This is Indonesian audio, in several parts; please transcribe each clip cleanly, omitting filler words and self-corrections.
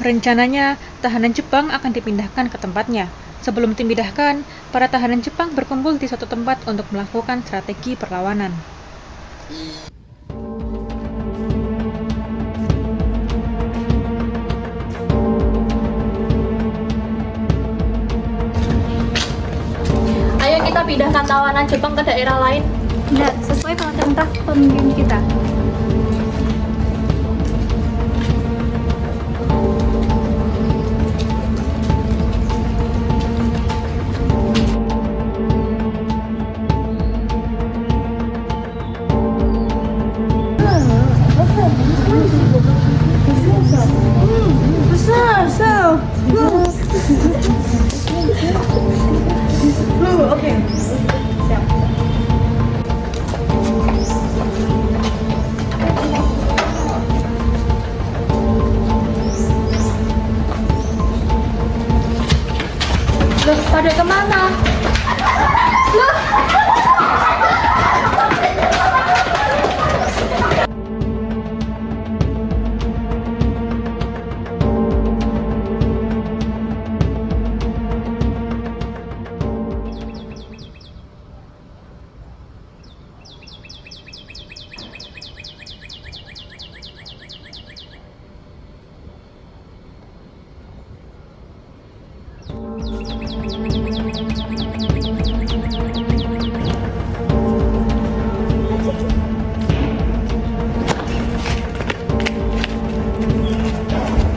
Rencananya, tahanan Jepang akan dipindahkan ke tempatnya. Sebelum dipindahkan, para tahanan Jepang berkumpul di suatu tempat untuk melakukan strategi perlawanan. Ayo kita pindahkan tawanan Jepang ke daerah lain. Tidak sesuai perintah pemimpin kita. Loh, pada kemana? Loh,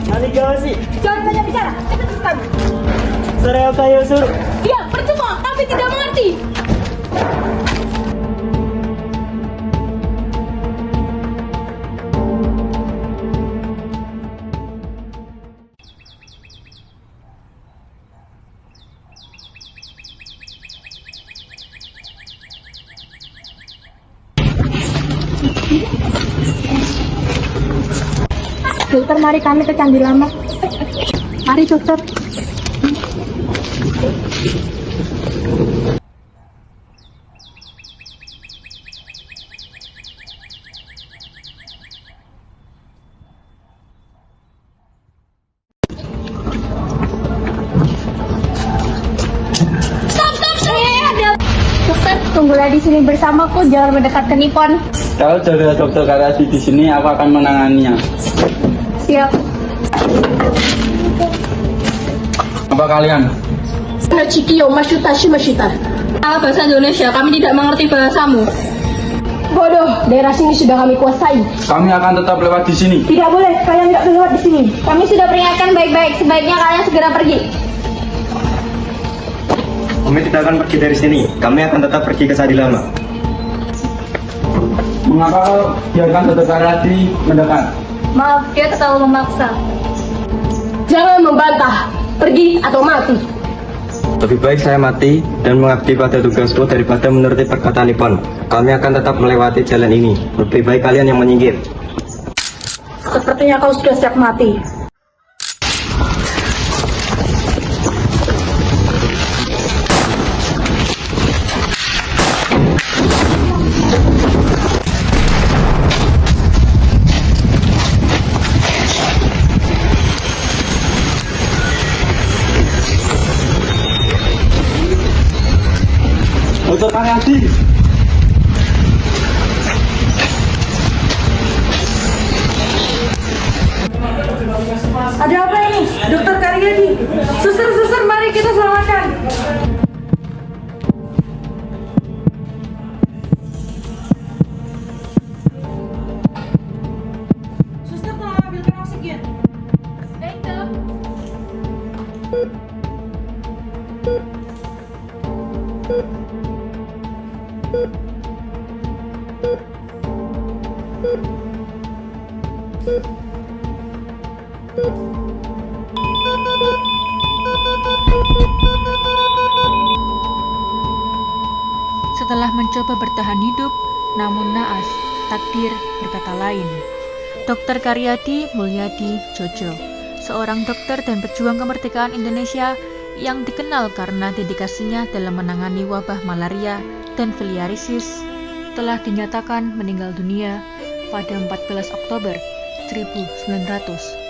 Nanigawashi, jangan banyak bicara, cepat-cepat. sore o kayo suru. Iya, percuma, tapi tidak mengerti. Dokter, mari kami ke Candi Lama. Mari dokter. Dokter, tunggulah di sini bersamaku, jangan mendekat ke Nippon. Kalau jaga dokter Karasi di sini, aku akan menanganinya. Siap. Apa kalian? Chikio Mashita Shimashita. Bahasa Indonesia, kami tidak mengerti bahasamu. Bodoh, daerah sini sudah kami kuasai. Kami akan tetap lewat di sini. Tidak boleh, kalian tidak lewat di sini. Kami sudah peringatkan baik-baik, sebaiknya kalian segera pergi. Kami tidak akan pergi dari sini. Kami akan tetap pergi ke Candi Lama. Mengapa kau biarkan dokter Karasi mendekat? Maaf, dia terlalu memaksa. Jangan membantah, pergi atau mati. Lebih baik saya mati dan mengabdi pada tugasku daripada menuruti perkataan Nippon. Kami akan tetap melewati jalan ini. Lebih baik kalian yang menyingkir. Sepertinya kau sudah siap mati. Dokter Karasi! Ada apa ini? Dokter Karyadi. Suster, mari kita selamatkan. Suster, tolong ambilkan oksigen. Baik, Dok. Setelah mencoba bertahan hidup, namun naas, takdir berkata lain. Dr. Karyadi Mulyadi Jojo, seorang dokter dan pejuang kemerdekaan Indonesia yang dikenal karena dedikasinya dalam menangani wabah malaria dan filariasis, telah dinyatakan meninggal dunia pada 14 Oktober 1945.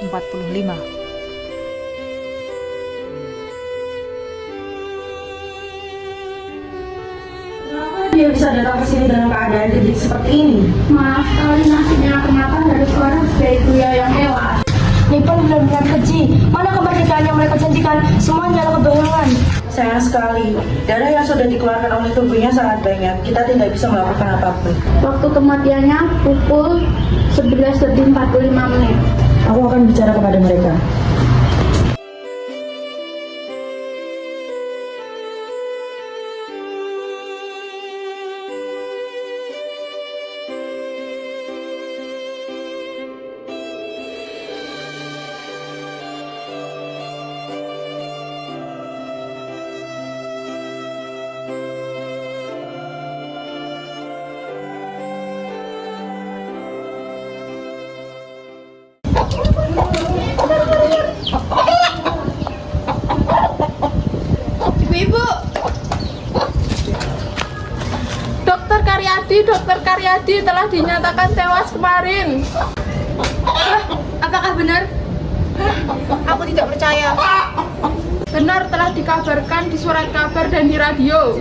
dia bisa datang ke sini dalam keadaan jadi seperti ini? Maaf, sekali nasibnya kenapa harus orang sebagai Buya yang lewat. Nippon benar-benar keji. Mana kemerdekaan yang mereka janjikan? Semuanya adalah kebohongan. Sayang sekali, darah yang sudah dikeluarkan oleh tubuhnya sangat banyak. Kita tidak bisa melakukan apapun. Waktu kematiannya pukul 11:45. Aku akan bicara kepada mereka. Ibu-ibu. Dokter Karyadi telah dinyatakan tewas kemarin. Apakah benar? Aku tidak percaya. Benar, telah dikabarkan di surat kabar dan di radio.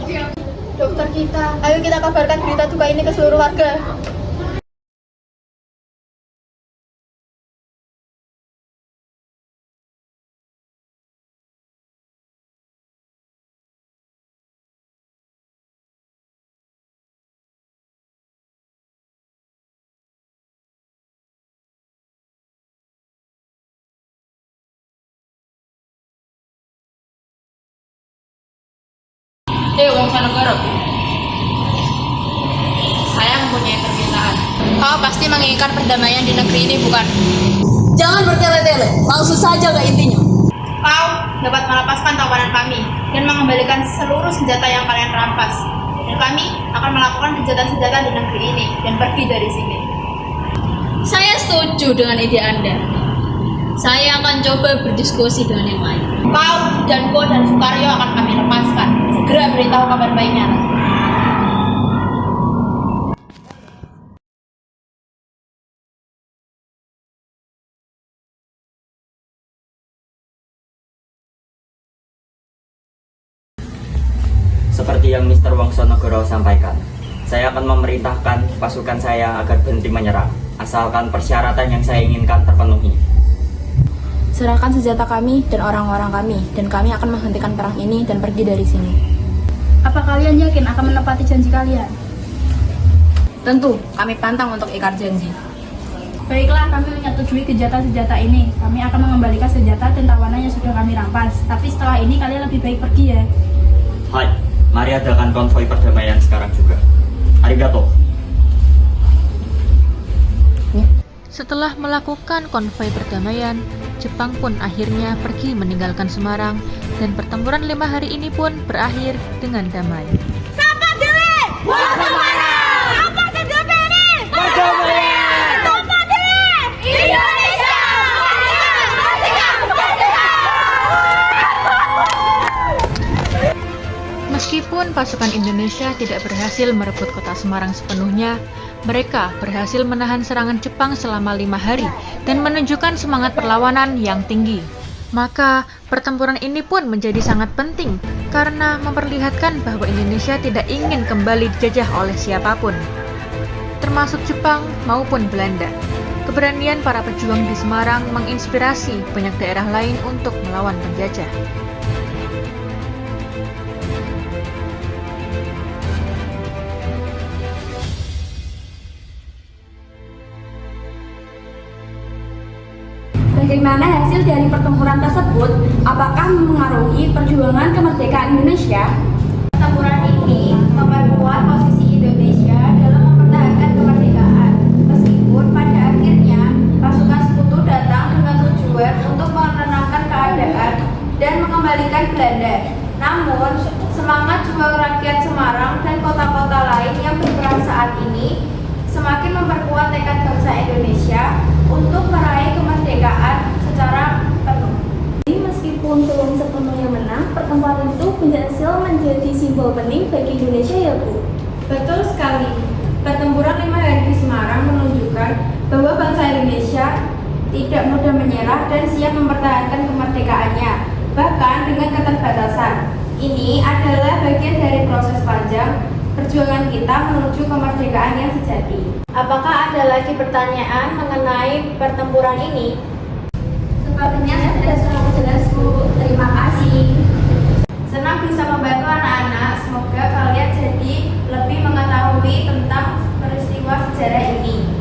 Dokter kita, ayo kita kabarkan berita duka ini ke seluruh warga. Wong Sanegara. Saya mempunyai permintaan. Kau pasti menginginkan perdamaian di negeri ini, bukan? Jangan bertele-tele, langsung saja ke intinya. Kau dapat melepaskan tawanan kami dan mengembalikan seluruh senjata yang kalian rampas. Dan kami akan melakukan senjata-senjata di negeri ini dan pergi dari sini. Saya setuju dengan ide Anda. Saya akan coba berdiskusi dengan yang lain. Kau, Danko, dan Sukaryo akan kami lepaskan. Segera beritahu kabar baiknya. Seperti yang Mr. Wongsonegoro sampaikan, saya akan memerintahkan pasukan saya agar berhenti menyerang, asalkan persyaratan yang saya inginkan terpenuhi. Serahkan senjata kami dan orang-orang kami, dan kami akan menghentikan perang ini dan pergi dari sini. Apa kalian yakin akan menepati janji kalian? Tentu, kami pantang untuk ikat janji. Baiklah, kami menyetujui kejahatan senjata ini. Kami akan mengembalikan senjata dan tawanan yang sudah kami rampas. Tapi setelah ini kalian lebih baik pergi ya. Hai, mari adakan konvoi perdamaian sekarang juga. Arigato. Setelah melakukan konvoi perdamaian, Jepang pun akhirnya pergi meninggalkan Semarang dan pertempuran 5 hari ini pun berakhir dengan damai. Meskipun pasukan Indonesia tidak berhasil merebut kota Semarang sepenuhnya, mereka berhasil menahan serangan Jepang selama 5 hari dan menunjukkan semangat perlawanan yang tinggi. Maka, pertempuran ini pun menjadi sangat penting karena memperlihatkan bahwa Indonesia tidak ingin kembali dijajah oleh siapapun, termasuk Jepang maupun Belanda. Keberanian para pejuang di Semarang menginspirasi banyak daerah lain untuk melawan penjajah. Bagaimana hasil dari pertempuran tersebut? Apakah mempengaruhi perjuangan kemerdekaan Indonesia? Pertempuran ini memperkuat posisi Indonesia dalam mempertahankan kemerdekaan. Meskipun pada akhirnya pasukan sekutu datang dengan tujuan untuk menenangkan keadaan dan mengembalikan Belanda. Namun, semangat juang rakyat Semarang dan kota-kota lain yang berperan saat ini semakin memperkuat tekad bangsa Indonesia untuk meraih kemerdekaan secara penuh. Meskipun belum sepenuhnya menang, pertempuran itu berhasil menjadi simbol penting bagi Indonesia ya Bu? Betul sekali. Pertempuran 5 hari di Semarang menunjukkan bahwa bangsa Indonesia tidak mudah menyerah dan siap mempertahankan kemerdekaannya, bahkan dengan keterbatasan. Ini adalah bagian dari proses panjang perjuangan kita menuju kemerdekaan yang sejati. Apakah ada lagi pertanyaan mengenai pertempuran ini? Sepertinya sudah jelas Bu. Terima kasih. Senang bisa membantu anak-anak. Semoga kalian jadi lebih mengetahui tentang peristiwa sejarah ini.